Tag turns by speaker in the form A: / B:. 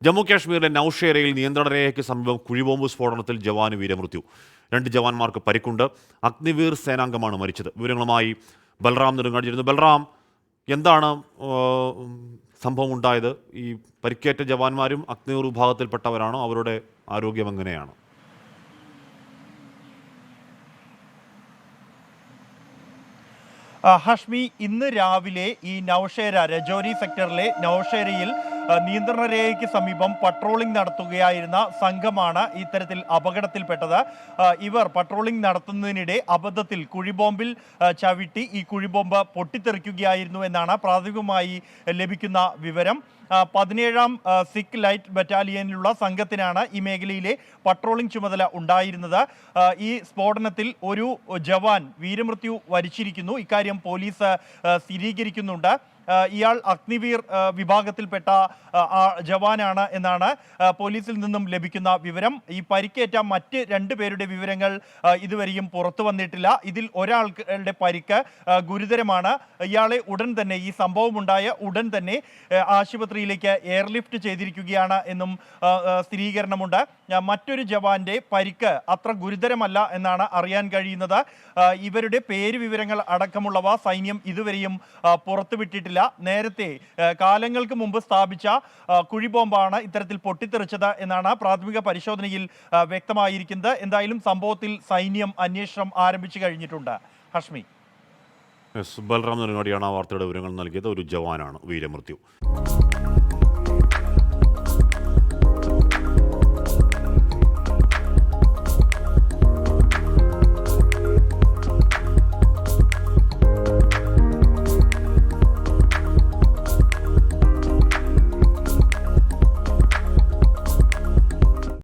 A: ജമ്മു കാശ്മീരിലെ നൌഷേരയിൽ നിയന്ത്രണ രേഖയ്ക്ക് സമീപം കുഴിബോംബ് സ്ഫോടനത്തിൽ ജവാന് വീരമൃത്യു. 2 ജവാന്മാർക്ക് പരിക്കുണ്ട്. അഗ്നിവീർ സേനാംഗമാണ് മരിച്ചത്. വിവരങ്ങളുമായി ബൽറാം നെടുങ്ങാടിയിരുന്നു. ബൽറാം, എന്താണ് സംഭവം ഉണ്ടായത്? ഈ പരിക്കേറ്റ ജവാന്മാരും അഗ്നിവീർ വിഭാഗത്തിൽപ്പെട്ടവരാണോ? അവരുടെ ആരോഗ്യം എങ്ങനെയാണ്?
B: ഹഷ്മി, ഇന്ന് രാവിലെ ഈ നൌഷേര രജോരി സെക്ടറിലെ നൌഷേരയിൽ നിയന്ത്രണ രേഖയ്ക്ക് സമീപം പട്രോളിംഗ് നടത്തുകയായിരുന്ന സംഘമാണ് ഇത്തരത്തിൽ അപകടത്തിൽപ്പെട്ടത്. ഇവർ പട്രോളിംഗ് നടത്തുന്നതിനിടെ അബദ്ധത്തിൽ കുഴിബോംബിൽ ചവിട്ടി ഈ കുഴിബോംബ് പൊട്ടിത്തെറിക്കുകയായിരുന്നു എന്നാണ് പ്രാഥമികമായി ലഭിക്കുന്ന വിവരം. 17ാം സിഖ് ലൈറ്റ് ബറ്റാലിയനിലുള്ള സംഘത്തിനാണ് ഈ മേഖലയിലെ പട്രോളിംഗ് ചുമതല ഉണ്ടായിരുന്നത്. ഈ സ്ഫോടനത്തിൽ ഒരു ജവാൻ വീരമൃത്യു വരിച്ചിരിക്കുന്നു. ഇക്കാര്യം പോലീസ് സ്ഥിരീകരിക്കുന്നുണ്ട്. ഇയാൾ അഗ്നിവീർ വിഭാഗത്തിൽപ്പെട്ട ജവാനാണ് എന്നാണ് പോലീസിൽ നിന്നും ലഭിക്കുന്ന വിവരം. ഈ പരിക്കേറ്റ മറ്റ് 2 പേരുടെ വിവരങ്ങൾ ഇതുവരെയും പുറത്തു വന്നിട്ടില്ല. ഇതിൽ ഒരാളുടെ പരിക്ക് ഗുരുതരമാണ്. ഇയാളെ ഉടൻ തന്നെ, ഈ സംഭവമുണ്ടായ ഉടൻ തന്നെ ആശുപത്രിയിലേക്ക് എയർലിഫ്റ്റ് ചെയ്തിരിക്കുകയാണ് എന്നും സ്ഥിരീകരണമുണ്ട്. മറ്റൊരു ജവാന്റെ പരിക്ക് അത്ര ഗുരുതരമല്ല എന്നാണ് അറിയാൻ കഴിയുന്നത്. ഇവരുടെ പേര് വിവരങ്ങൾ അടക്കമുള്ളവ സൈന്യം ഇതുവരെയും പുറത്തുവിട്ടിട്ടില്ല. നേരത്തെ കാലങ്ങൾക്ക് മുമ്പ് സ്ഥാപിച്ച കുഴിബോംബാണ് ഇത്തരത്തിൽ പൊട്ടിത്തെറിച്ചത് എന്നാണ് പ്രാഥമിക പരിശോധനയിൽ വ്യക്തമായിരിക്കുന്നത്. എന്തായാലും സംഭവത്തിൽ സൈന്യം അന്വേഷണം ആരംഭിച്ചു കഴിഞ്ഞിട്ടുണ്ട്. ഹഷ്മി,
A: ബൽറാം നെടുങ്ങാടിയാണ് ആ വാർത്തയുടെ വിവരങ്ങൾ നൽകിയത്. ഒരു ജവാനാണ് വീരമൃത്യു.